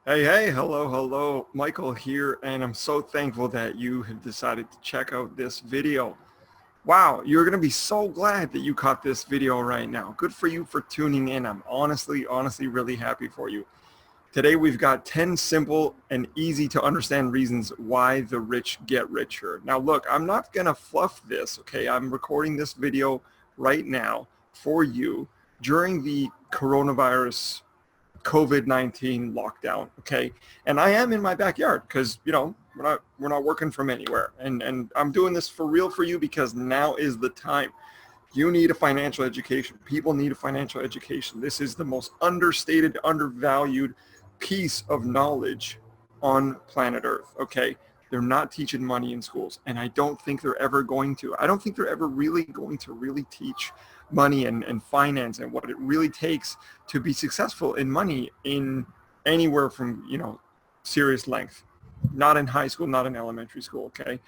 Hey, hello, Michael here, and I'm so thankful that you have decided to check out this video. Wow, you're going to be so glad that you caught this video right now. Good for you for tuning in. I'm honestly really happy for you. Today we've got 10 simple and easy to understand reasons why the rich get richer. Now look, I'm not going to fluff this, okay? I'm recording this video right now for you during the coronavirus COVID-19 lockdown, okay? And I am in my backyard because, we're not working from anywhere. And I'm doing this for real for you because now is the time. You need a financial education. People need a financial education. This is the most understated, undervalued piece of knowledge on planet Earth, okay? They're not teaching money in schools, and I don't think they're ever going to. I don't think they're ever really going to really teach money and finance and what it really takes to be successful in money in anywhere from, serious length. Not in high school, not in elementary school, okay?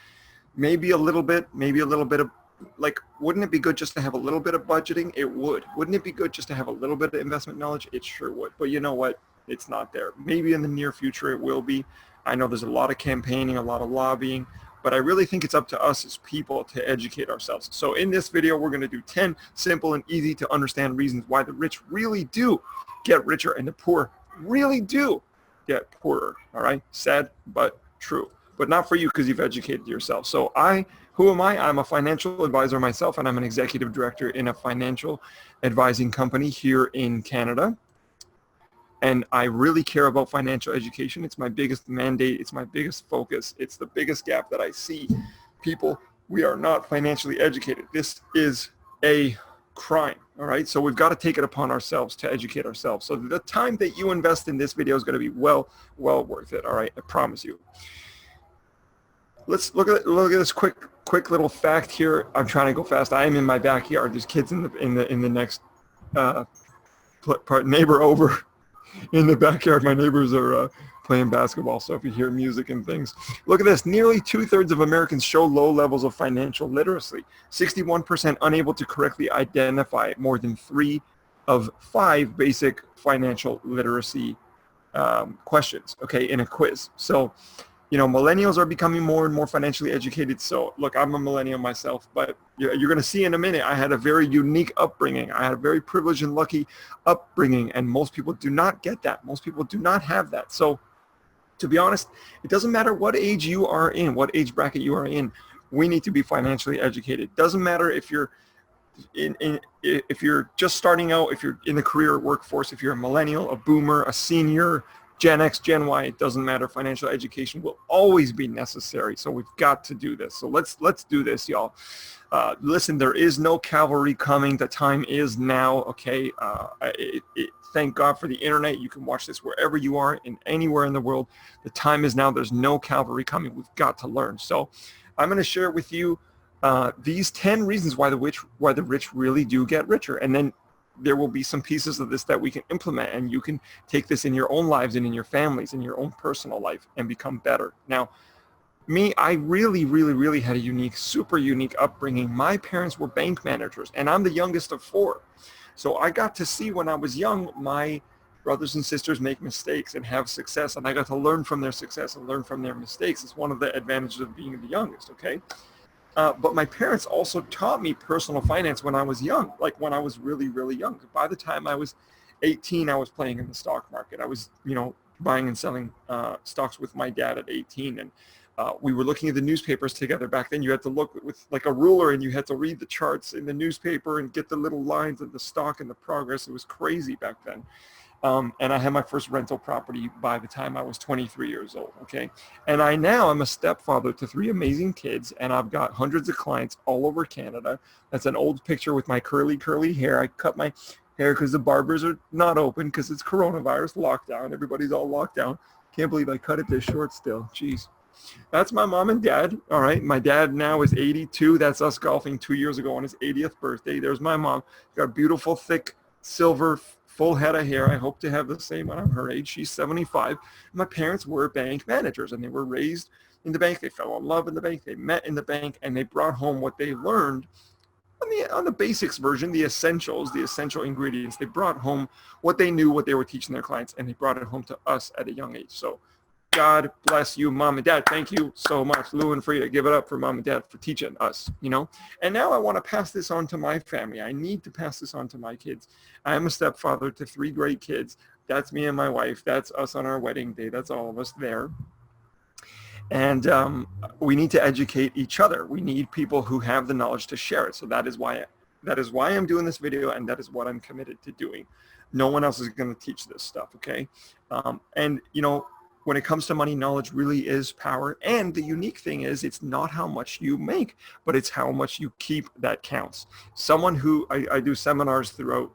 Maybe a little bit of, like, wouldn't it be good just to have a little bit of budgeting? It would. Wouldn't it be good just to have a little bit of investment knowledge? It sure would. But you know what? It's not there. Maybe in the near future it will be. I know there's a lot of campaigning, a lot of lobbying, but I really think it's up to us as people to educate ourselves. So in this video, we're going to do 10 simple and easy to understand reasons why the rich really do get richer and the poor really do get poorer. All right? Sad, but true. But not for you because you've educated yourself. So who am I? I'm a financial advisor myself, and I'm an executive director in a financial advising company here in Canada. And I really care about financial education. It's my biggest mandate. It's my biggest focus. It's the biggest gap that I see. People, we are not financially educated. This is a crime, all right? So we've got to take it upon ourselves to educate ourselves. So the time that you invest in this video is going to be well worth it, all right? I promise you. Let's look at this quick little fact here. I'm trying to go fast. I am in my backyard. There's kids in the next neighbor over in the backyard. My neighbors are playing basketball, so if you hear music and things. Look at this. Nearly 2/3 of Americans show low levels of financial literacy. 61% unable to correctly identify more than 3 of 5 basic financial literacy questions, okay, in a quiz. So, millennials are becoming more and more financially educated. So look, I'm a millennial myself, but you're going to see in a minute, I had a very unique upbringing. I had a very privileged and lucky upbringing, and most people do not get that. Most people do not have that. So to be honest, it doesn't matter what age you are in, what age bracket you are in, we need to be financially educated. It doesn't matter if you're if you're just starting out, if you're in the career workforce, if you're a millennial, a boomer, a senior, Gen X, Gen Y, it doesn't matter. Financial education will always be necessary. So we've got to do this. So let's do this, y'all. Listen, there is no cavalry coming. The time is now, okay? Thank God for the internet. You can watch this wherever you are, anywhere in the world. The time is now. There's no cavalry coming. We've got to learn. So I'm going to share with you these 10 reasons why the rich really do get richer. And then there will be some pieces of this that we can implement, and you can take this in your own lives and in your families, in your own personal life, and become better. Now, I really had a super unique upbringing. My parents were bank managers, and I'm the youngest of 4. So I got to see when I was young, my brothers and sisters make mistakes and have success, and I got to learn from their success and learn from their mistakes. It's one of the advantages of being the youngest, okay? But my parents also taught me personal finance when I was young, like when I was really young. By the time I was 18, I was playing in the stock market. I was, buying and selling stocks with my dad at 18. And we were looking at the newspapers together. Back then, you had to look with like a ruler, and you had to read the charts in the newspaper and get the little lines of the stock and the progress. It was crazy back then. And I had my first rental property by the time I was 23 years old, okay? And I'm a stepfather to 3 amazing kids, and I've got hundreds of clients all over Canada. That's an old picture with my curly hair. I cut my hair because the barbers are not open because it's coronavirus lockdown. Everybody's all locked down. Can't believe I cut it this short still. Jeez. That's my mom and dad, all right? My dad now is 82. That's us golfing 2 years ago on his 80th birthday. There's my mom. Got beautiful, thick, silver, full head of hair. I hope to have the same when I'm her age. She's 75. My parents were bank managers, and they were raised in the bank. They fell in love in the bank. They met in the bank, and they brought home what they learned on the basics version, the essentials, the essential ingredients. They brought home what they knew, what they were teaching their clients, and they brought it home to us at a young age. So God bless you, mom and dad. Thank you so much. Lou and Frida, give it up for mom and dad for teaching us, you know. And now I want to pass this on to my family. I need to pass this on to my kids. I am a stepfather to 3 great kids. That's me and my wife. That's us on our wedding day. That's all of us there. And we need to educate each other. We need people who have the knowledge to share it. So that is why I'm doing this video, and that is what I'm committed to doing. No one else is going to teach this stuff, okay? And, you know, when it comes to money, knowledge really is power. And the unique thing is it's not how much you make, but it's how much you keep that counts. Someone who, I do seminars throughout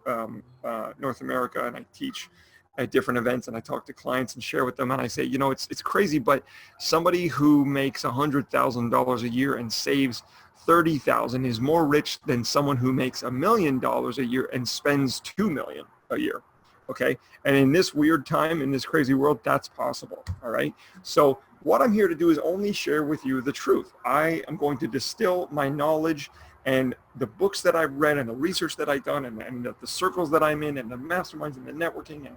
North America, and I teach at different events, and I talk to clients and share with them, and I say, you know, it's crazy, but somebody who makes $100,000 a year and saves 30,000 is more rich than someone who makes $1 million a year and spends 2 million a year. Okay. And in this weird time, in this crazy world, that's possible. All right. So what I'm here to do is only share with you the truth. I am going to distill my knowledge and the books that I've read and the research that I've done and the circles that I'm in and the masterminds and the networking and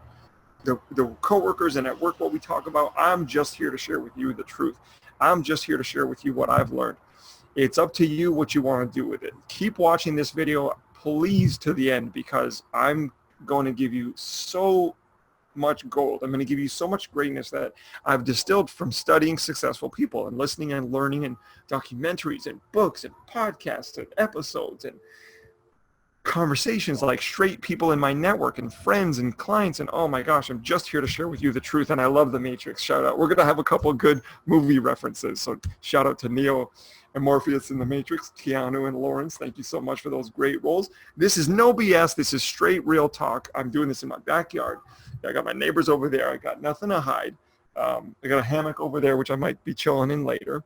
the coworkers and at work, what we talk about. I'm just here to share with you the truth. I'm just here to share with you what I've learned. It's up to you what you want to do with it. Keep watching this video, please, to the end, because I'm going to give you so much gold. I'm going to give you so much greatness that I've distilled from studying successful people and listening and learning and documentaries and books and podcasts and episodes and conversations like straight people in my network and friends and clients. And oh my gosh, I'm just here to share with you the truth. And I love The Matrix. Shout out. We're going to have a couple of good movie references. So shout out to Neo and Morpheus in The Matrix, Keanu and Lawrence. Thank you so much for those great roles. This is no BS. This is straight real talk. I'm doing this in my backyard. I got my neighbors over there. I got nothing to hide. I got a hammock over there, which I might be chilling in later.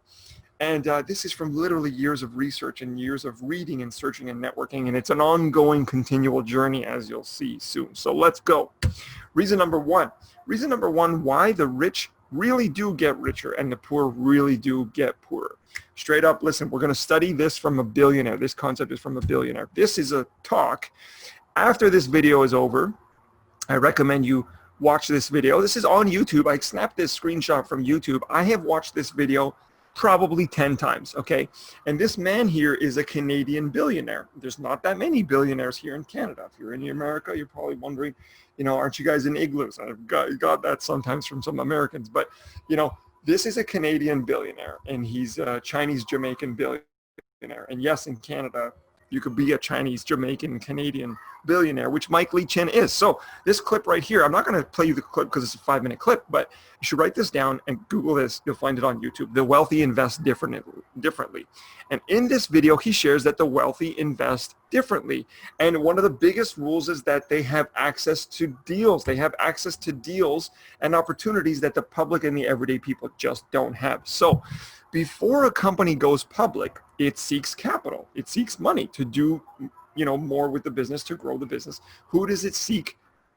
And this is from literally years of research and years of reading and searching and networking. And it's an ongoing, continual journey, as you'll see soon. So let's go. Reason number one, why the rich really do get richer and the poor really do get poorer. Straight up, listen, we're going to study this from a billionaire. This concept is from a billionaire. This is a talk. After this video is over, I recommend you watch this video. This is on YouTube. I snapped this screenshot from YouTube. I have watched this video probably 10 times, okay? And this man here is a Canadian billionaire. There's not that many billionaires here in Canada. If you're in America, you're probably wondering, you know, aren't you guys in igloos? I've got that sometimes from some Americans. But, you know, this is a Canadian billionaire, and he's a Chinese-Jamaican billionaire. And yes, in Canada, you could be a Chinese, Jamaican, Canadian billionaire, which Mike Lee Chin is. So this clip right here, I'm not going to play you the clip because it's a 5-minute clip, but you should write this down and Google this. You'll find it on YouTube. The wealthy invest differently. And in this video, he shares that the wealthy invest differently. And one of the biggest rules is that they have access to deals. They have access to deals and opportunities that the public and the everyday people just don't have. So before a company goes public, it seeks capital. It seeks money to do, you know, more with the business, to grow the business. Who does it seek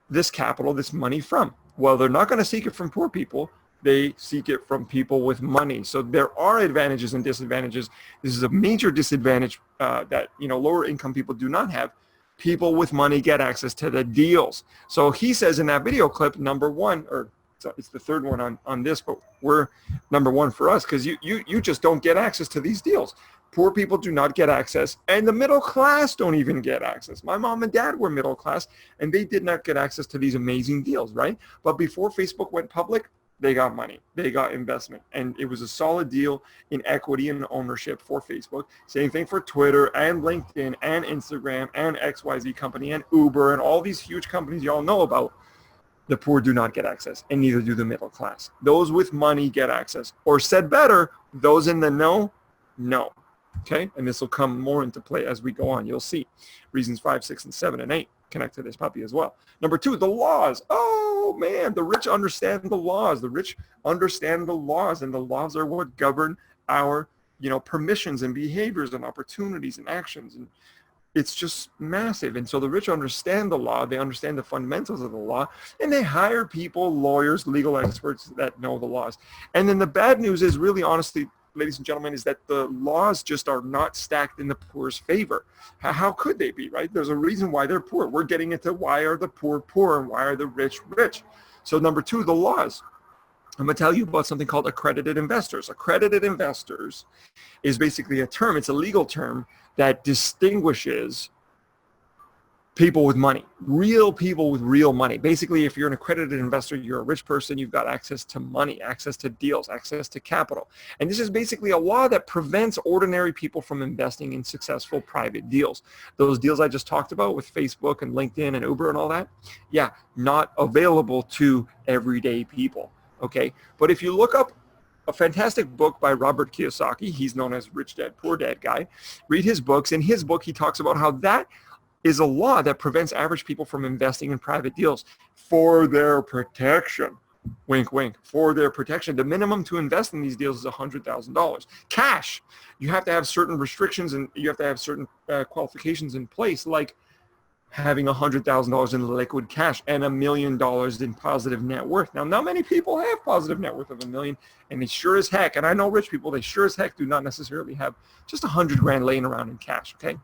this capital, this money from? Well, they're not going to seek it from poor people. They seek it from people with money. So there are advantages and disadvantages. This is a major disadvantage that, you know, lower income people do not have. People with money get access to the deals. So he says in that video clip, number one, or it's the third one on this, but we're number one for us because you just don't get access to these deals. Poor people do not get access, and the middle class don't even get access. My mom and dad were middle class, and they did not get access to these amazing deals, right? But before Facebook went public, they got money. They got investment, and it was a solid deal in equity and ownership for Facebook. Same thing for Twitter and LinkedIn and Instagram and XYZ company and Uber and all these huge companies y'all know about. The poor do not get access, and neither do the middle class. Those with money get access. Or said better, those in the know, no. Okay, and this will come more into play as we go on. You'll see reasons 5, 6, and 7, and 8 connect to this puppy as well. Number 2, the laws. Oh man, the rich understand the laws. The rich understand the laws, and the laws are what govern our, you know, permissions and behaviors and opportunities and actions. And it's just massive. And so the rich understand the law. They understand the fundamentals of the law, and they hire people, lawyers, legal experts that know the laws. And then the bad news is, really honestly, ladies and gentlemen, is that the laws just are not stacked in the poor's favor. How could they be, right? There's a reason why they're poor. We're getting into why are the poor poor and why are the rich rich. So number two, the laws. I'm going to tell you about something called accredited investors. Accredited investors is basically a term, it's a legal term that distinguishes people with money, real people with real money. Basically, if you're an accredited investor, you're a rich person, you've got access to money, access to deals, access to capital. And this is basically a law that prevents ordinary people from investing in successful private deals. Those deals I just talked about with Facebook and LinkedIn and Uber and all that, yeah, not available to everyday people. Okay, but if you look up a fantastic book by Robert Kiyosaki, he's known as Rich Dad, Poor Dad guy, read his books. In his book, he talks about how that is a law that prevents average people from investing in private deals for their protection. Wink, wink, for their protection. The minimum to invest in these deals is $100,000. Cash, you have to have certain restrictions and you have to have certain qualifications in place, like having $100,000 in liquid cash and $1 million in positive net worth. Now, not many people have positive net worth of $1 million, and they sure as heck, and I know rich people, they sure as heck do not necessarily have just 100 grand laying around in cash, okay?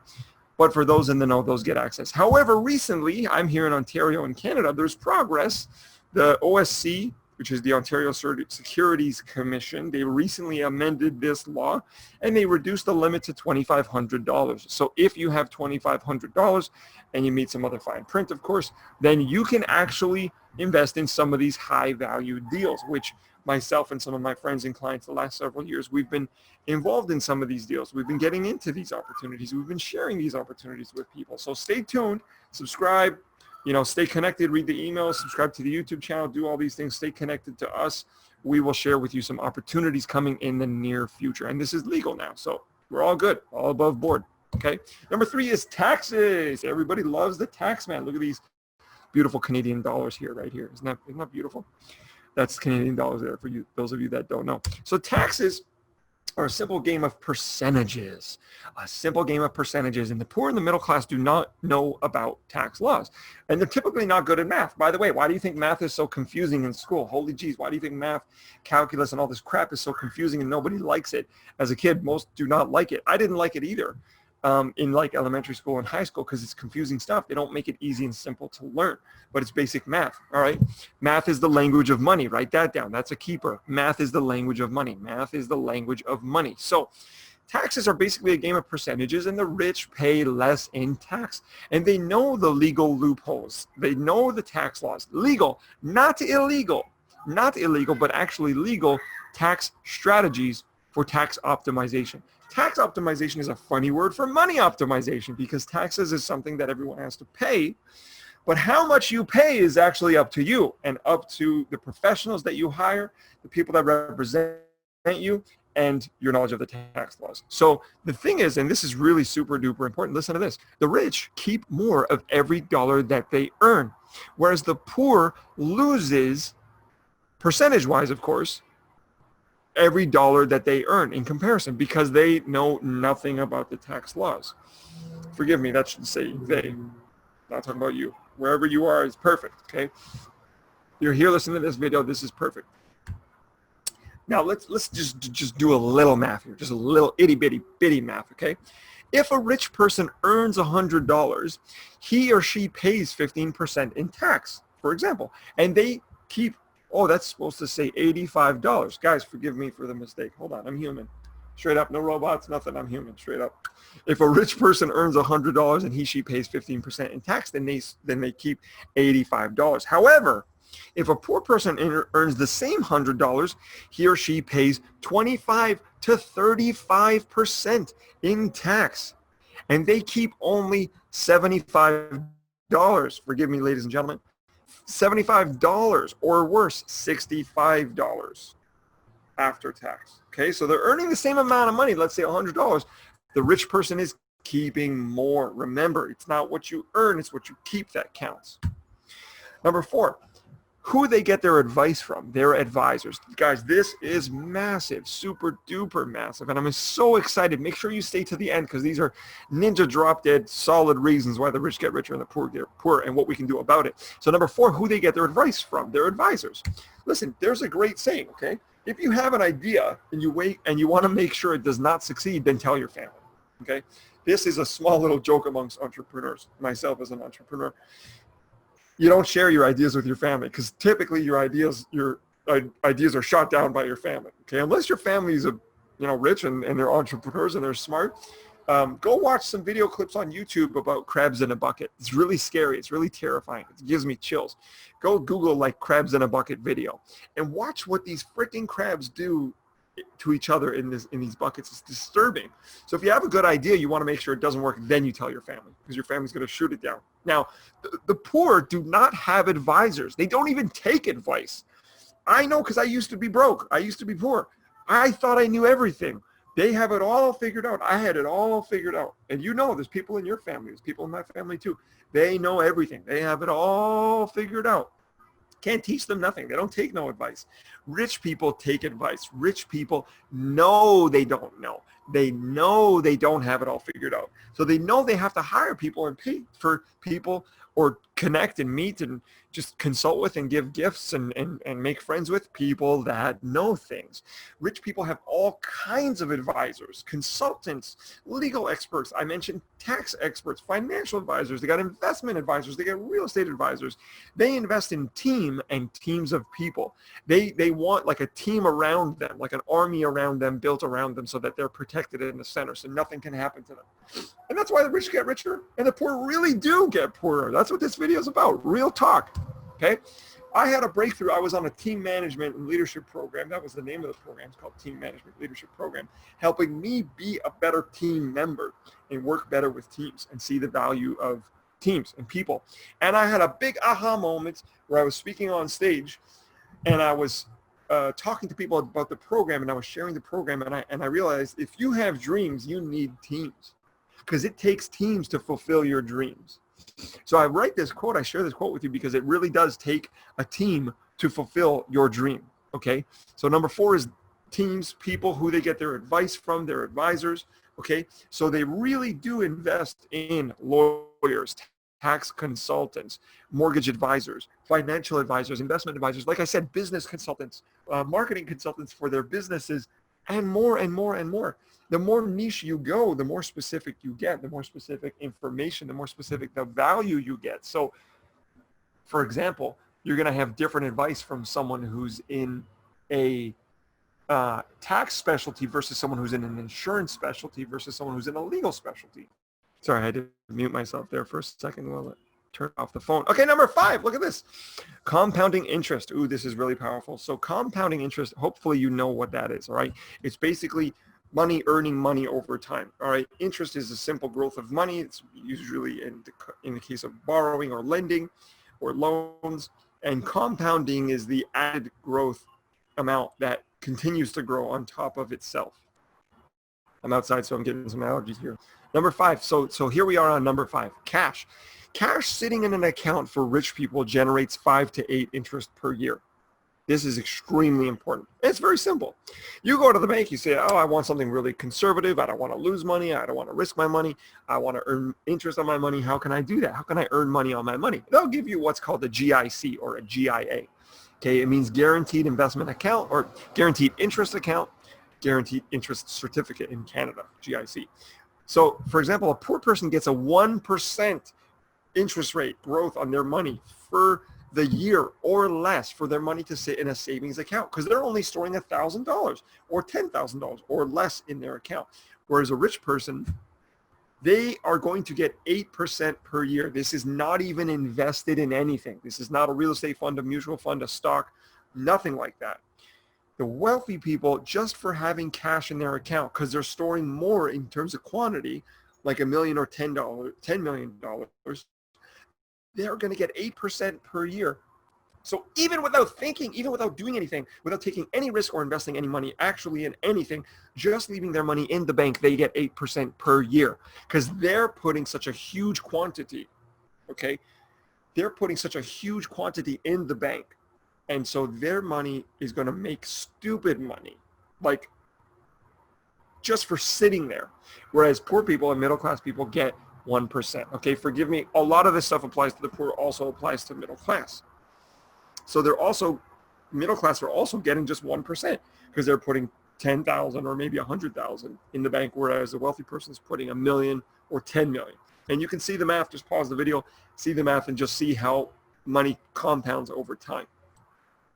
But for those in the know, those get access. However, recently, I'm here in Ontario in Canada, there's progress. The OSC, which is the Ontario Securities Commission, they recently amended this law and they reduced the limit to $2,500. So if you have $2,500 and you meet some other fine print, of course, then you can actually invest in some of these high value deals, which myself and some of my friends and clients the last several years, we've been involved in some of these deals. We've been getting into these opportunities. We've been sharing these opportunities with people. So stay tuned, subscribe, stay connected, read the emails, subscribe to the YouTube channel, do all these things, stay connected to us. We will share with you some opportunities coming in the near future. And this is legal now, so we're all good, all above board, okay? Number 3 is taxes. Everybody loves the tax man. Look at these beautiful Canadian dollars here, right here. Isn't that beautiful? That's Canadian dollars there for you, those of you that don't know. So taxes are a simple game of percentages, and the poor and the middle class do not know about tax laws, and they're typically not good at math. By the way, why do you think math is so confusing in school? Holy geez, why do you think math, calculus, and all this crap is so confusing and nobody likes it? As a kid, most do not like it. I didn't like it either in like elementary school and high school because it's confusing stuff. They don't make it easy and simple to learn, but it's basic math, all right? Math is the language of money. Write that down. That's a keeper. Math is the language of money. Math is the language of money. So taxes are basically a game of percentages, and the rich pay less in tax, and they know the legal loopholes. They know the tax laws. Legal, not illegal, but actually legal tax strategies for tax optimization. Tax optimization is a funny word for money optimization because taxes is something that everyone has to pay, but how much you pay is actually up to you and up to the professionals that you hire, the people that represent you, and your knowledge of the tax laws. So the thing is, and this is really super duper important, listen to this, the rich keep more of every dollar that they earn, whereas the poor loses, percentage-wise, of course, every dollar that they earn in comparison because they know nothing about the tax laws. Forgive me, that should say they, not talking about you. Wherever you are is perfect, okay? You're here listening to this video, this is perfect. Now let's just do a little math here, just a little itty bitty math, okay? If a rich person earns $100, he or she pays 15% in tax, for example, and they keep, oh, that's supposed to say $85. Guys, forgive me for the mistake. Hold on, I'm human. Straight up, no robots, nothing, I'm human, straight up. If a rich person earns $100 and she pays 15% in tax, then they keep $85. However, if a poor person earns the same $100, he or she pays 25 to 35% in tax, and they keep only $75. Forgive me, ladies and gentlemen. $75 or worse, $65 after tax. Okay, so they're earning the same amount of money, let's say $100. The rich person is keeping more. Remember, it's not what you earn, it's what you keep that counts. Number 4, who they get their advice from, their advisors. Guys, this is massive, super duper massive, and I'm so excited. Make sure you stay to the end because these are ninja drop dead solid reasons why the rich get richer and the poor get poor and what we can do about it. So number 4, who they get their advice from, their advisors. Listen, there's a great saying, okay? If you have an idea and you wait and you want to make sure it does not succeed, then tell your family. Okay. This is a small little joke amongst entrepreneurs. Myself as an entrepreneur, you don't share your ideas with your family because typically your ideas are shot down by your family. Okay. Unless your family is rich and they're entrepreneurs and they're smart. Go watch some video clips on YouTube about crabs in a bucket. It's really scary. It's really terrifying. It gives me chills. Go Google like crabs in a bucket video and watch what these freaking crabs do to each other in these buckets. It's disturbing. So if you have a good idea, you want to make sure it doesn't work, then you tell your family because your family's going to shoot it down. Now, the poor do not have advisors. They don't even take advice. I know because I used to be broke. I used to be poor. I thought I knew everything. They have it all figured out. I had it all figured out. And there's people in your family. There's people in my family too. They know everything. They have it all figured out. Can't teach them nothing. They don't take no advice. Rich people take advice. Rich people know they don't know. They know they don't have it all figured out. So they know they have to hire people and pay for people or connect and meet and just consult with and give gifts and make friends with people that know things. Rich people have all kinds of advisors, consultants, legal experts. I mentioned tax experts, financial advisors. They got investment advisors. They got real estate advisors. They invest in teams of people. They want like a team around them, like an army around them, built around them so that they're protected in the center so nothing can happen to them. And that's why the rich get richer and the poor really do get poorer. That's what this video is about. Real talk. Okay. I had a breakthrough. I was on a team management and leadership program. That was the name of the program. It's called Team Management Leadership Program, helping me be a better team member and work better with teams and see the value of teams and people. And I had a big aha moment where I was speaking on stage and I was talking to people about the program and I was sharing the program and I realized if you have dreams, you need teams because it takes teams to fulfill your dreams. So I write this quote, I share this quote with you because it really does take a team to fulfill your dream, okay? So number 4 is teams, people who they get their advice from, their advisors, okay? So they really do invest in lawyers, tax consultants, mortgage advisors, financial advisors, investment advisors, like I said, business consultants, marketing consultants for their businesses, and more and more and more. The more niche you go, the more specific you get, the more specific information, the more specific the value you get. So, for example, you're going to have different advice from someone who's in a tax specialty versus someone who's in an insurance specialty versus someone who's in a legal specialty. Sorry, I had to mute myself there for a second while it turned off the phone. Okay, number 5, look at this. Compounding interest. Ooh, this is really powerful. So compounding interest, hopefully you know what that is, all right? It's basically money earning money over time, all right? Interest is a simple growth of money. It's usually in the case of borrowing or lending or loans. And compounding is the added growth amount that continues to grow on top of itself. I'm outside, so I'm getting some allergies here. Number 5, so here we are on number 5, cash. Cash sitting in an account for rich people generates 5 to 8 interest per year. This is extremely important. It's very simple. You go to the bank, you say, oh, I want something really conservative. I don't want to lose money. I don't want to risk my money. I want to earn interest on my money. How can I do that? How can I earn money on my money? They'll give you what's called a GIC or a GIA. Okay, it means guaranteed investment account or guaranteed interest account, guaranteed interest certificate in Canada, GIC. So, for example, a poor person gets a 1% interest rate growth on their money for the year or less for their money to sit in a savings account because they're only storing $1,000 or $10,000 or less in their account. Whereas a rich person, they are going to get 8% per year. This is not even invested in anything. This is not a real estate fund, a mutual fund, a stock, nothing like that. The wealthy people, just for having cash in their account, because they're storing more in terms of quantity, like $1 million or $10 million, they're going to get 8% per year. So even without thinking, even without doing anything, without taking any risk or investing any money actually in anything, just leaving their money in the bank, they get 8% per year because they're putting such a huge quantity, okay? They're putting such a huge quantity in the bank. And so their money is going to make stupid money, like just for sitting there. Whereas poor people and middle-class people get 1%. Okay, forgive me. A lot of this stuff applies to the poor, also applies to middle class. So they're also middle class are also getting just 1% because they're putting 10,000 or maybe 100,000 in the bank, whereas a wealthy person is putting 1 million or 10 million. And you can see the math. Just pause the video, see the math, and just see how money compounds over time.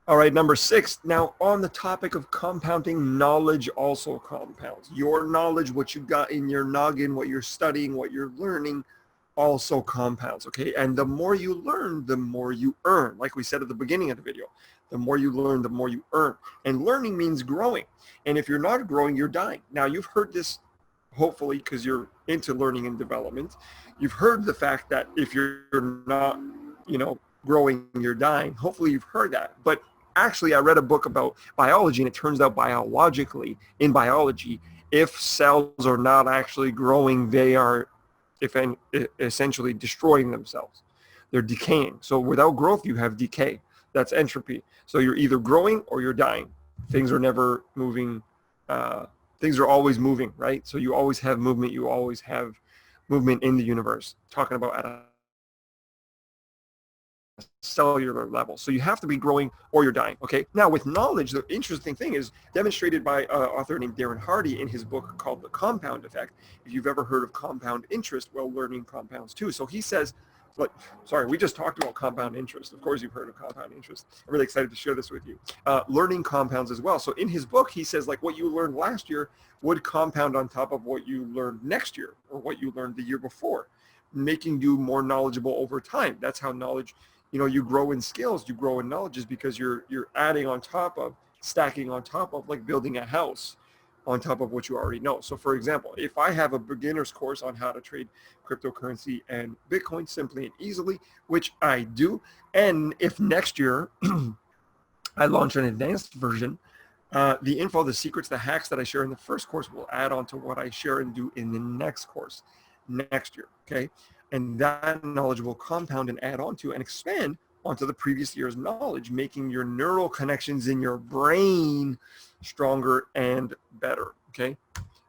All right, number 6. Now, on the topic of compounding, knowledge also compounds. Your knowledge, what you got in your noggin, what you're studying, what you're learning, also compounds, okay? And the more you learn, the more you earn. Like we said at the beginning of the video, the more you learn, the more you earn. And learning means growing. And if you're not growing, you're dying. Now, you've heard this, hopefully, because you're into learning and development. You've heard the fact that if you're not, growing, you're dying. Hopefully, you've heard that. But actually, I read a book about biology, and it turns out biologically, in biology, if cells are not actually growing, they are essentially destroying themselves. They're decaying. So without growth, you have decay. That's entropy. So you're either growing or you're dying. Things are never moving. Things are always moving, right? So you always have movement. You always have movement in the universe. Talking about at a cellular level. So you have to be growing or you're dying, okay? Now with knowledge, the interesting thing is demonstrated by an author named Darren Hardy in his book called The Compound Effect. If you've ever heard of compound interest, well, learning compounds too. So he says, we just talked about compound interest. Of course you've heard of compound interest. I'm really excited to share this with you. Learning compounds as well. So in his book, he says like what you learned last year would compound on top of what you learned next year or what you learned the year before, making you more knowledgeable over time. That's how knowledge, you grow in skills, you grow in knowledge, is because you're adding on top of, stacking on top of, like building a house on top of what you already know. So for example, if I have a beginner's course on how to trade cryptocurrency and Bitcoin simply and easily, which I do, and if next year I launch an advanced version, the info, the secrets, the hacks that I share in the first course will add on to what I share and do in the next course next year, okay? And that knowledge will compound and add on to and expand onto the previous year's knowledge, making your neural connections in your brain stronger and better, okay?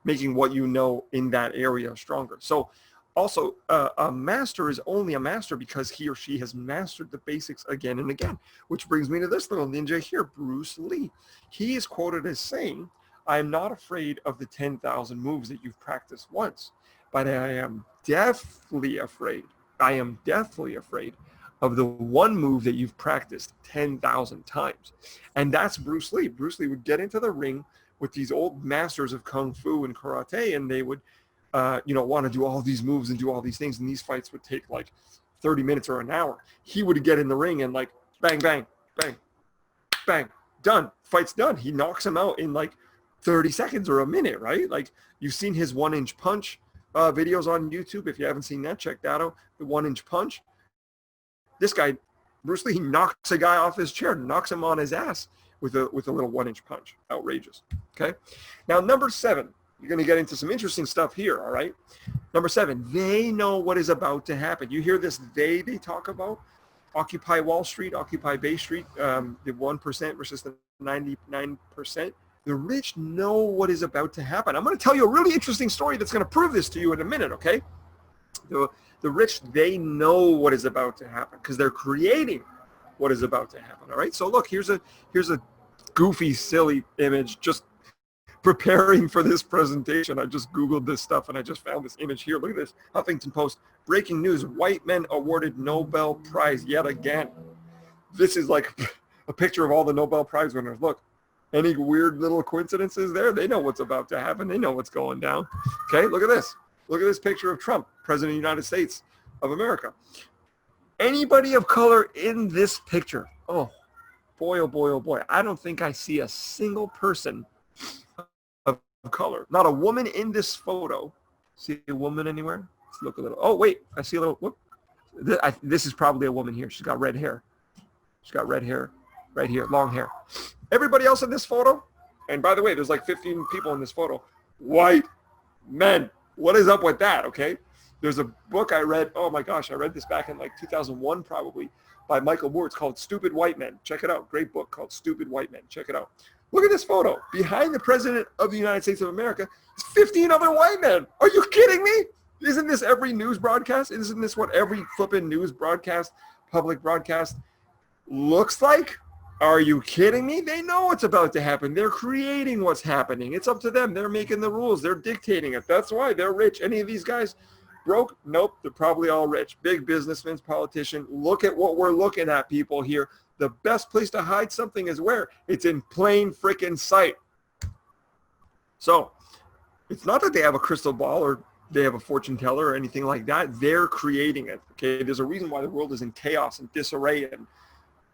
Making what you know in that area stronger. So also, a master is only a master because he or she has mastered the basics again and again, which brings me to this little ninja here, Bruce Lee. He is quoted as saying, "I am not afraid of the 10,000 moves that you've practiced once, but I am deathly afraid. I am deathly afraid of the one move that you've practiced 10,000 times." And that's Bruce Lee. Bruce Lee would get into the ring with these old masters of Kung Fu and Karate, and they would, want to do all these moves and do all these things. And these fights would take like 30 minutes or an hour. He would get in the ring and like, bang, bang, bang, bang, done. Fight's done. He knocks him out in like 30 seconds or a minute, right? Like you've seen his 1-inch punch videos on YouTube. If you haven't seen that, check that out. The 1-inch punch. This guy, Bruce Lee, he knocks a guy off his chair, knocks him on his ass with a little 1-inch punch. Outrageous. Okay. Now, number 7, you're going to get into some interesting stuff here. All right. Number 7, they know what is about to happen. You hear this they talk about? Occupy Wall Street, Occupy Bay Street, the 1% versus the 99%. The rich know what is about to happen. I'm going to tell you a really interesting story that's going to prove this to you in a minute, okay? The rich, they know what is about to happen because they're creating what is about to happen, all right? So look, here's a goofy, silly image just preparing for this presentation. I just Googled this stuff and I just found this image here. Look at this, Huffington Post. Breaking news, white men awarded Nobel Prize yet again. This is like a picture of all the Nobel Prize winners. Look. Any weird little coincidences there? They know what's about to happen. They know what's going down. Okay, look at this. Look at this picture of Trump, President of the United States of America. Anybody of color in this picture? Oh, boy, oh boy, oh boy. I don't think I see a single person of color. Not a woman in this photo. See a woman anywhere? Let's look a little. Oh, wait, I see a little. Whoop. This is probably a woman here. She's got red hair. She's got red hair right here, long hair. Everybody else in this photo, and by the way, there's like 15 people in this photo, white men. What is up with that, okay? There's a book I read, oh my gosh, I read this back in like 2001 probably, by Michael Moore. It's called Stupid White Men. Check it out. Great book called Stupid White Men. Check it out. Look at this photo. Behind the President of the United States of America is 15 other white men. Are you kidding me? Isn't this every news broadcast? Isn't this what every flipping news broadcast, public broadcast looks like? Are you kidding me? They know what's about to happen. They're creating what's happening. It's up to them. They're making the rules. They're dictating it. That's why they're rich. Any of these guys broke? Nope. They're probably all rich. Big businessmen, politicians. Look at what we're looking at, people here. The best place to hide something is where? It's in plain freaking sight. So it's not that they have a crystal ball or they have a fortune teller or anything like that. They're creating it. Okay. There's a reason why the world is in chaos and disarray and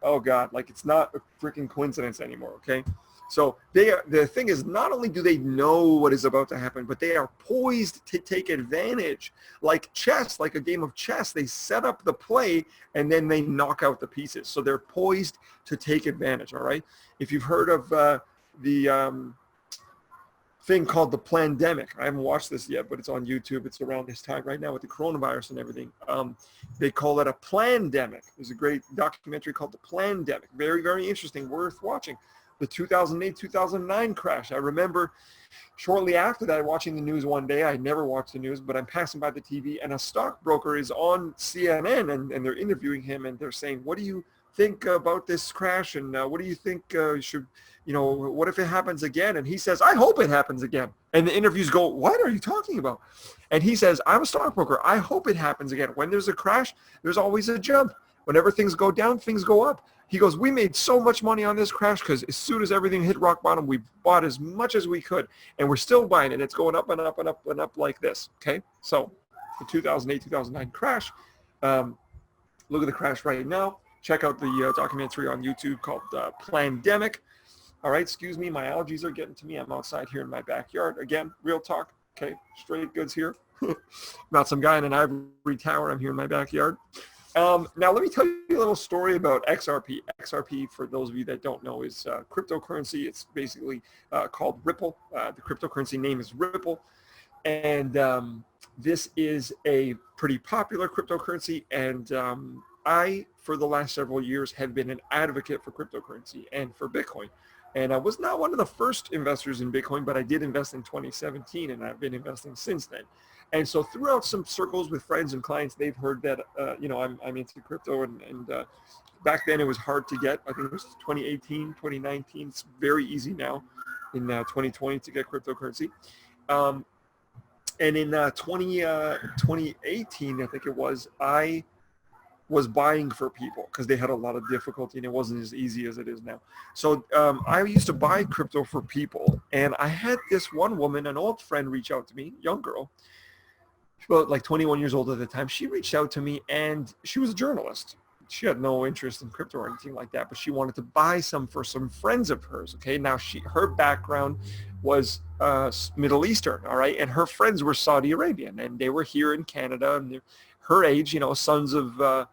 oh God, like it's not a freaking coincidence anymore, okay? So the thing is, not only do they know what is about to happen, but they are poised to take advantage. Like chess, like a game of chess, they set up the play and then they knock out the pieces. So they're poised to take advantage, all right? If you've heard of the thing called the Plandemic. I haven't watched this yet, but it's on YouTube. It's around this time right now with the coronavirus and everything. They call it a Plandemic. There's a great documentary called the Plandemic. Very, very interesting, worth watching. The 2008-2009 crash. I remember shortly after that, watching the news one day. I never watched the news, but I'm passing by the TV and a stockbroker is on CNN and they're interviewing him and they're saying, what do you think about this crash? And what do you think should, what if it happens again? And he says, I hope it happens again. And the interviews go, what are you talking about? And he says, I'm a stockbroker. I hope it happens again. When there's a crash, there's always a jump. Whenever things go down, things go up. He goes, we made so much money on this crash because as soon as everything hit rock bottom, we bought as much as we could. And we're still buying it. It's going up and up and up and up like this. Okay. So the 2008-2009 crash, look at the crash right now. Check out the documentary on YouTube called Plandemic. All right, excuse me, my allergies are getting to me. I'm outside here in my backyard. Again, real talk, okay, straight goods here. Not some guy in an ivory tower. I'm here in my backyard. Now, let me tell you a little story about XRP. XRP, for those of you that don't know, is cryptocurrency. It's basically called Ripple. The cryptocurrency name is Ripple. And this is a pretty popular cryptocurrency. And I, for the last several years, have been an advocate for cryptocurrency and for Bitcoin. And I was not one of the first investors in Bitcoin, but I did invest in 2017, and I've been investing since then. And so throughout some circles with friends and clients, they've heard that, I'm into crypto. And back then it was hard to get. I think it was 2018, 2019. It's very easy now in 2020 to get cryptocurrency. And in 2018, I think it was, I was buying for people because they had a lot of difficulty and it wasn't as easy as it is now. So I used to buy crypto for people, and I had this one woman, an old friend, reach out to me, young girl, about like 21 years old at the time. She reached out to me and she was a journalist. She had no interest in crypto or anything like that, but she wanted to buy some for some friends of hers. Okay, now her background was Middle Eastern, all right, and her friends were Saudi Arabian, and they were here in Canada, and her age, sons of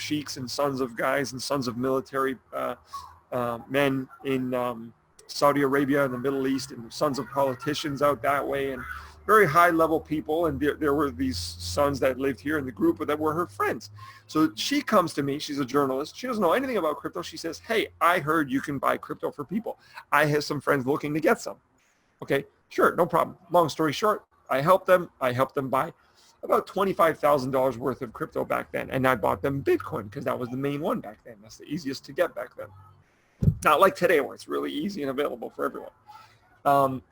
sheiks and sons of guys and sons of military men in Saudi Arabia and the Middle East, and sons of politicians out that way, and very high level people. And there were these sons that lived here in the group that were her friends. So she comes to me, she's a journalist, she doesn't know anything about crypto. She says, hey, I heard you can buy crypto for people. I have some friends looking to get some. Okay, sure, no problem. Long story short, I helped them buy about $25,000 worth of crypto back then. And I bought them Bitcoin because that was the main one back then. That's the easiest to get back then. Not like today where it's really easy and available for everyone.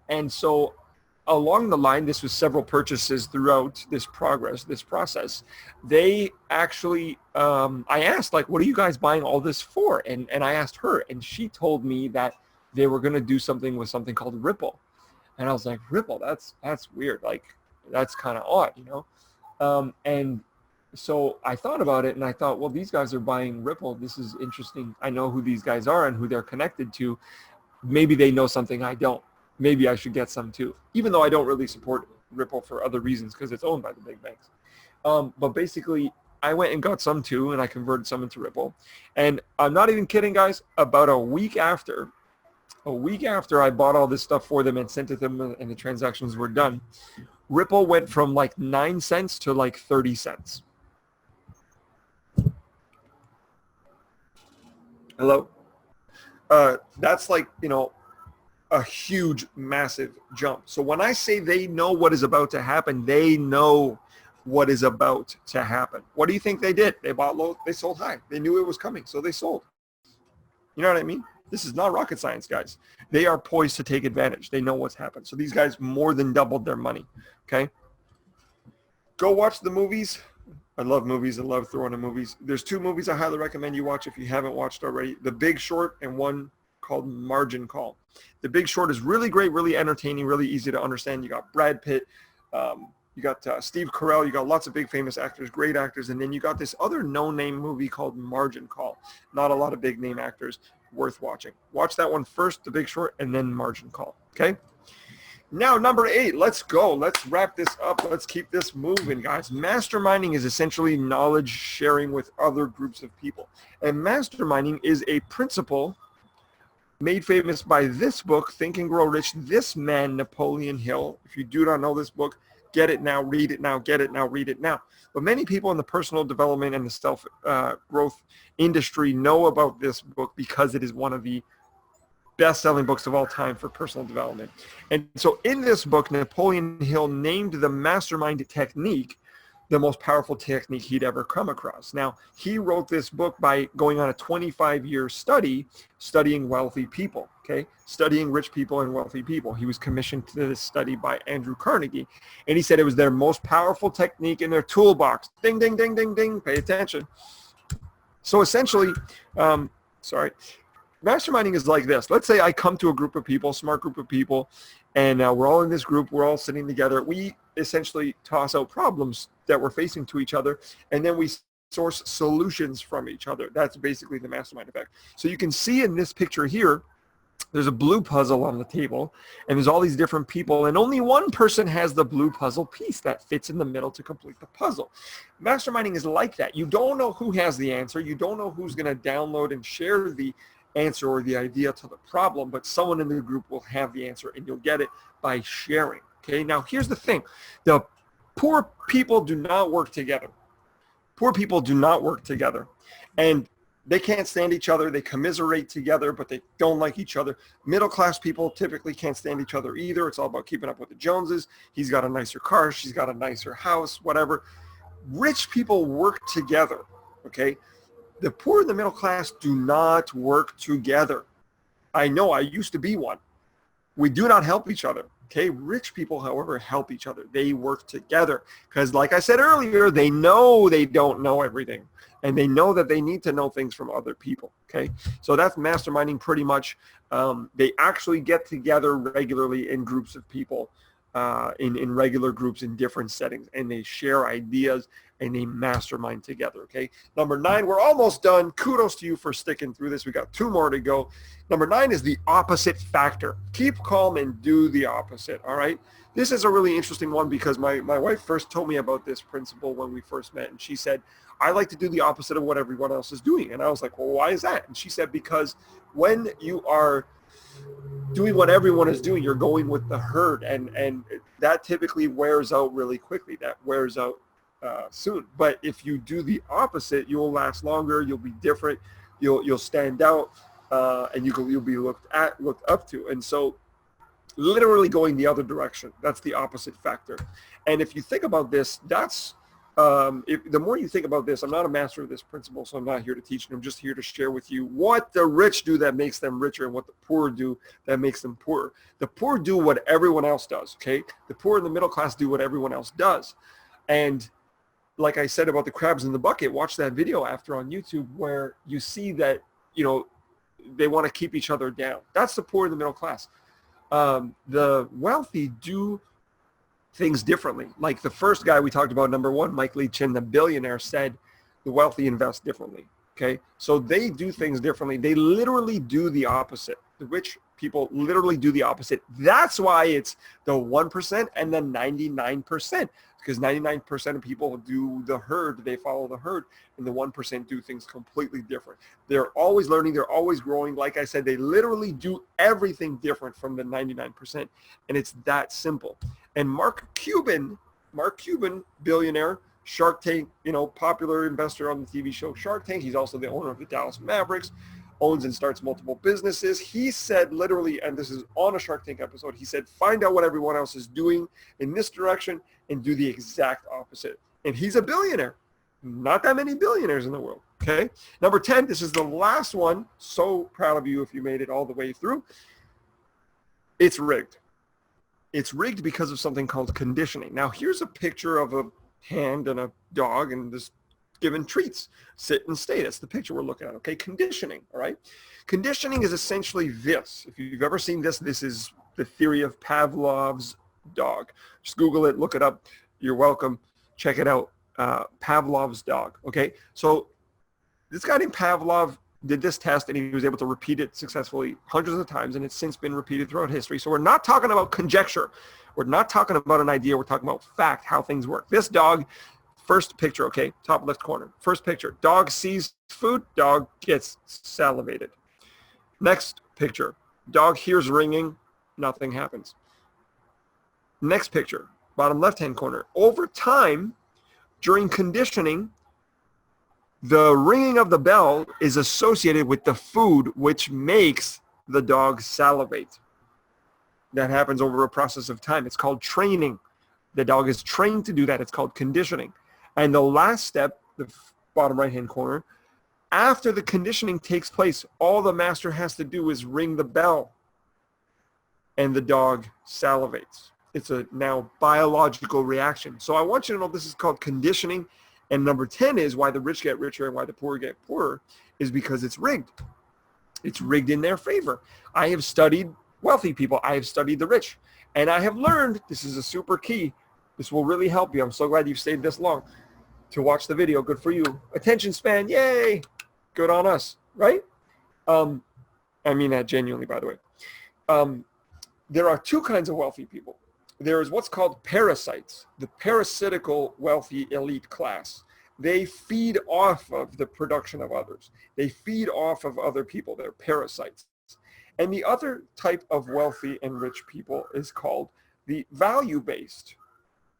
And so along the line, this was several purchases throughout this process. They actually, I asked, like, what are you guys buying all this for? And I asked her, and she told me that they were going to do something with something called Ripple. And I was like, Ripple, that's weird. Like, that's kind of odd, and so I thought about it and I thought, well, these guys are buying Ripple. This is interesting. I know who these guys are and who they're connected to. Maybe they know something I don't. Maybe I should get some too, even though I don't really support Ripple for other reasons because it's owned by the big banks. But basically, I went and got some too, and I converted some into Ripple. And I'm not even kidding, guys. About a week after I bought all this stuff for them and sent it to them and the transactions were done, Ripple went from like 9 cents to like 30 cents. Hello? That's like, a huge, massive jump. So when I say they know what is about to happen, they know what is about to happen. What do you think they did? They bought low, they sold high. They knew it was coming, so they sold. You know what I mean? This is not rocket science, guys. They are poised to take advantage. They know what's happened. So these guys more than doubled their money, okay? Go watch the movies. I love movies. I love throwing in movies. There's 2 movies I highly recommend you watch if you haven't watched already. The Big Short and one called Margin Call. The Big Short is really great, really entertaining, really easy to understand. You got Brad Pitt. You got Steve Carell. You got lots of big famous actors, great actors. And then you got this other no-name movie called Margin Call. Not a lot of big name actors, worth watching. Watch that one first, The Big Short, and then Margin Call, okay? Now, number 8, let's go. Let's wrap this up. Let's keep this moving, guys. Masterminding is essentially knowledge sharing with other groups of people. And masterminding is a principle made famous by this book, Think and Grow Rich. This man, Napoleon Hill. If you do not know this book, get it now, read it now, get it now, read it now. But many people in the personal development and the self-growth industry know about this book because it is one of the best-selling books of all time for personal development. And so in this book, Napoleon Hill named the mastermind technique the most powerful technique he'd ever come across. Now, he wrote this book by going on a 25-year study, studying wealthy people, okay? Studying rich people and wealthy people. He was commissioned to this study by Andrew Carnegie, and he said it was their most powerful technique in their toolbox. Ding, ding, ding, ding, ding, pay attention. So essentially, masterminding is like this. Let's say I come to a group of people, smart group of people, and we're all in this group. We're all sitting together. We essentially toss out problems that we're facing to each other, and then we source solutions from each other. That's basically the mastermind effect. So you can see in this picture here, there's a blue puzzle on the table, and there's all these different people, and only one person has the blue puzzle piece that fits in the middle to complete the puzzle. Masterminding is like that. You don't know who has the answer. You don't know who's going to download and share the answer or the idea to the problem, but someone in the group will have the answer, and you'll get it by sharing. Okay, now here's the thing. The poor people do not work together. Poor people do not work together. And they can't stand each other. They commiserate together, but they don't like each other. Middle-class people typically can't stand each other either. It's all about keeping up with the Joneses. He's got a nicer car. She's got a nicer house, whatever. Rich people work together, okay? The poor and the middle class do not work together. I know, I used to be one. We do not help each other. Okay, rich people, however, help each other. They work together because, like I said earlier, they know they don't know everything, and they know that they need to know things from other people. Okay, so that's masterminding pretty much. They actually get together regularly in groups of people, in regular groups in different settings, and they share ideas and they mastermind together. Okay, number 9, we're almost done. Kudos to you for sticking through this. We got 2 more to go. Number 9 is the opposite factor. Keep calm and do the opposite. All right, this is a really interesting one because my wife first told me about this principle when we first met, and she said, I like to do the opposite of what everyone else is doing. And I was like, well, why is that? And she said, because when you are doing what everyone is doing, you're going with the herd, and that typically wears out really quickly. That wears out soon. But if you do the opposite, you'll last longer. You'll be different. You'll stand out, and you'll be looked up to. And so, literally going the other direction. That's the opposite factor. And if you think about this, that's the more you think about this, I'm not a master of this principle, so I'm not here to teach it. I'm just here to share with you what the rich do that makes them richer and what the poor do that makes them poorer. The poor do what everyone else does, okay? The poor and the middle class do what everyone else does. And like I said about the crabs in the bucket, watch that video after on YouTube where you see that, you know, they want to keep each other down. That's the poor and the middle class. The wealthy do things differently. Like the first guy we talked about, number 1, Mike Lee Chin, the billionaire, said the wealthy invest differently. Okay, so they do things differently. They literally do the opposite. The rich people literally do the opposite. That's why it's the 1% and the 99%, because 99% of people do the herd. They follow the herd, and the 1% do things completely different. They're always learning. They're always growing. Like I said, they literally do everything different from the 99%, and it's that simple. And Mark Cuban, billionaire, Shark Tank, you know, popular investor on the TV show Shark Tank. He's also the owner of the Dallas Mavericks, owns and starts multiple businesses. He said literally, and this is on a Shark Tank episode, he said, find out what everyone else is doing in this direction and do the exact opposite. And he's a billionaire. Not that many billionaires in the world. Okay. Number 10, this is the last one. So proud of you if you made it all the way through. It's rigged. It's rigged because of something called conditioning. Now, here's a picture of a hand and a dog and this given treats. Sit and stay. That's the picture we're looking at. Okay. Conditioning. All right. Conditioning is essentially this. If you've ever seen this, this is the theory of Pavlov's dog. Just Google it, look it up. You're welcome. Check it out. Pavlov's dog. Okay. So this guy named Pavlov did this test and he was able to repeat it successfully hundreds of times, and it's since been repeated throughout history. So we're not talking about conjecture. We're not talking about an idea. We're talking about fact, how things work. This dog, first picture, okay, top left corner. First picture, dog sees food, dog gets salivated. Next picture, dog hears ringing, nothing happens. Next picture, bottom left-hand corner. Over time, during conditioning, the ringing of the bell is associated with the food, which makes the dog salivate. That happens over a process of time. It's called training. The dog is trained to do that. It's called conditioning. And the last step, the bottom right-hand corner, after the conditioning takes place, all the master has to do is ring the bell, and the dog salivates. It's a now biological reaction. So I want you to know this is called conditioning. And number 10 is why the rich get richer and why the poor get poorer is because it's rigged. It's rigged in their favor. I have studied wealthy people. I have studied the rich. And I have learned, this is a super key. This will really help you. I'm so glad you've stayed this long to watch the video. Good for you. Attention span, yay. Good on us, right? I mean that genuinely, by the way. There are two kinds of wealthy people. There is what's called parasites, the parasitical wealthy elite class. They feed off of the production of others. They feed off of other people. They're parasites. And the other type of wealthy and rich people is called the value-based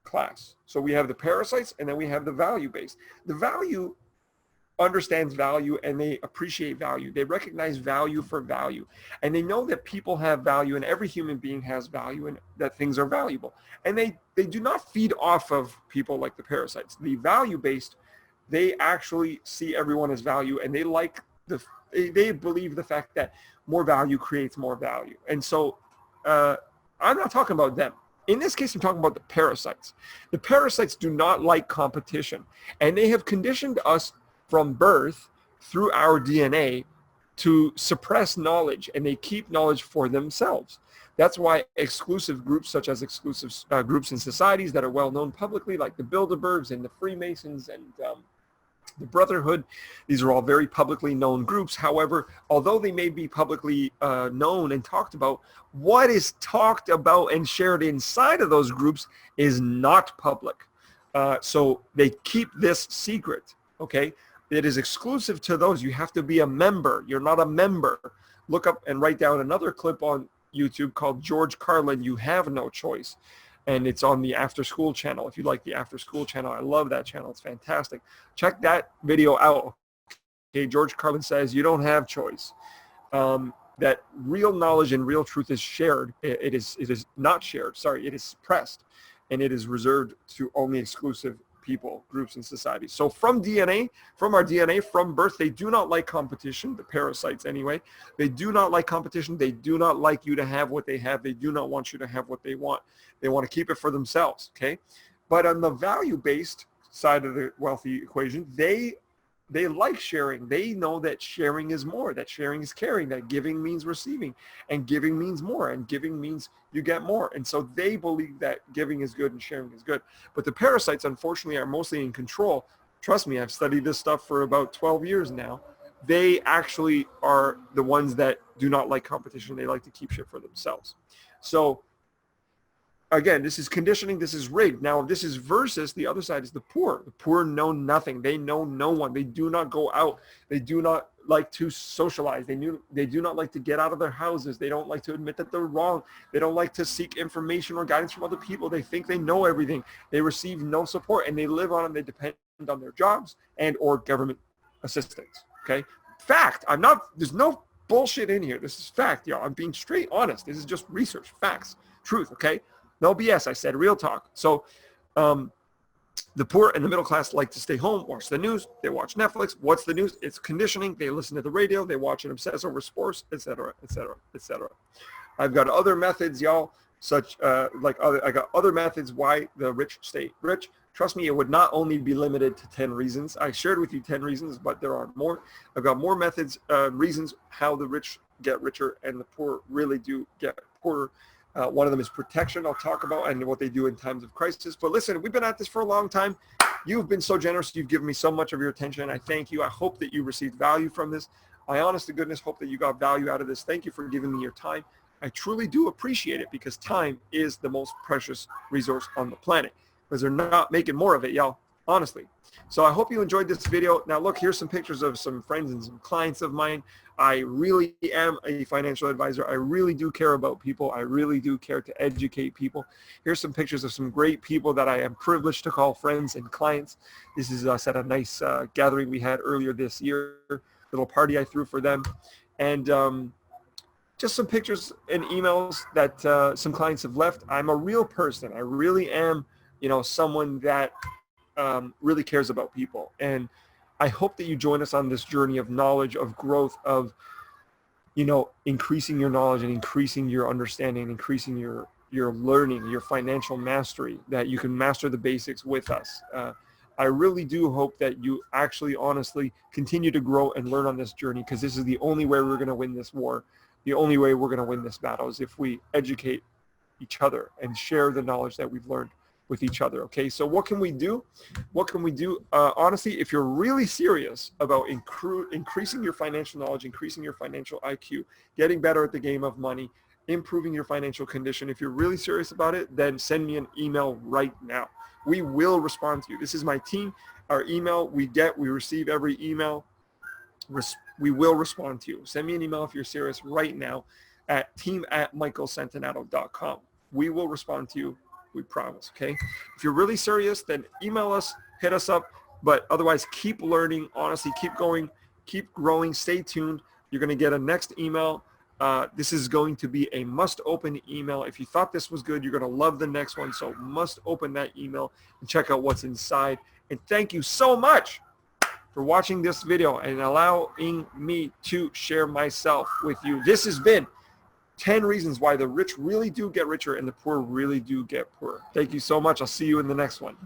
class. So we have the parasites and then we have the value-based. The value understands value and they appreciate value. They recognize value for value. And they know that people have value and every human being has value and that things are valuable. And they do not feed off of people like the parasites. The value-based, they actually see everyone as value and they believe the fact that more value creates more value. And so I'm not talking about them. In this case, I'm talking about the parasites. The parasites do not like competition, and they have conditioned us from birth through our DNA to suppress knowledge, and they keep knowledge for themselves. That's why exclusive groups such as exclusive groups and societies that are well known publicly, like the Bilderbergs and the Freemasons and the Brotherhood, these are all very publicly known groups. However, although they may be publicly known and talked about, what is talked about and shared inside of those groups is not public. So they keep this secret, okay? It is exclusive to those. You have to be a member. You're not a member. Look up and write down another clip on YouTube called George Carlin, You Have No Choice. And it's on the After School channel. If you like the After School channel, I love that channel. It's fantastic. Check that video out. Okay, George Carlin says you don't have choice. That real knowledge and real truth is shared. It is not shared. Sorry, it is suppressed. And it is reserved to only exclusive people, groups, and societies. So from our DNA, from birth, they do not like competition, the parasites anyway. They do not like competition. They do not like you to have what they have. They do not want you to have what they want. They want to keep it for themselves, okay? But on the value-based side of the wealthy equation, they like sharing. They know that sharing is more, that sharing is caring, that giving means receiving, and giving means more, and giving means you get more. And so they believe that giving is good and sharing is good. But the parasites, unfortunately, are mostly in control. Trust me, I've studied this stuff for about 12 years now. They actually are the ones that do not like competition. They like to keep shit for themselves. So again, this is conditioning. This is rigged. Now, this is versus the other side is the poor. The poor know nothing. They know no one. They do not go out. They do not like to socialize. They do not like to get out of their houses. They don't like to admit that they're wrong. They don't like to seek information or guidance from other people. They think they know everything. They receive no support, and they live on and they depend on their jobs and or government assistance. Okay? Fact. There's no bullshit in here. This is fact, y'all. I'm being straight honest. This is just research, facts, truth, okay? No BS, I said real talk. So The poor and the middle class like to stay home, watch the news, they watch Netflix. What's the news? It's conditioning. They listen to the radio, they watch and obsess over sports, etc., etc., etc. I've got other methods, y'all, I got other methods why the rich stay rich. Trust me, it would not only be limited to 10 reasons. I shared with you 10 reasons, but there are more. I've got more methods, reasons how the rich get richer and the poor really do get poorer. One of them is protection, I'll talk about, and what they do in times of crisis. But listen, we've been at this for a long time. You've been so generous. You've given me so much of your attention. I thank you. I hope that you received value from this. I honest to goodness hope that you got value out of this. Thank you for giving me your time. I truly do appreciate it because time is the most precious resource on the planet because they're not making more of it, y'all, honestly. So I hope you enjoyed this video. Now look, here's some pictures of some friends and some clients of mine. I really am a financial advisor. I really do care about people. I really do care to educate people. Here's some pictures of some great people that I am privileged to call friends and clients. This is us at a nice gathering we had earlier this year, little party I threw for them. And just some pictures and emails that some clients have left. I'm a real person. I really am, someone that really cares about people. And I hope that you join us on this journey of knowledge, of growth, of, increasing your knowledge and increasing your understanding, increasing your learning, your financial mastery, that you can master the basics with us. I really do hope that you actually honestly continue to grow and learn on this journey because this is the only way we're going to win this war. The only way we're going to win this battle is if we educate each other and share the knowledge that we've learned with each other. Okay, so what can we do? Honestly, if you're really serious about increasing your financial knowledge, increasing your financial IQ, getting better at the game of money, improving your financial condition, if you're really serious about it, then send me an email right now. We will respond to you. This is my team. Our email we receive every email. We will respond to you. Send me an email if you're serious right now at team@michaelsantonato.com. We will respond to you. We promise, okay? If you're really serious, then email us, hit us up. But otherwise, keep learning. Honestly, keep going, keep growing. Stay tuned. You're going to get a next email. This is going to be a must-open email. If you thought this was good, you're going to love the next one. So must open that email and check out what's inside. And thank you so much for watching this video and allowing me to share myself with you. This has been 10 reasons why the rich really do get richer and the poor really do get poorer. Thank you so much. I'll see you in the next one.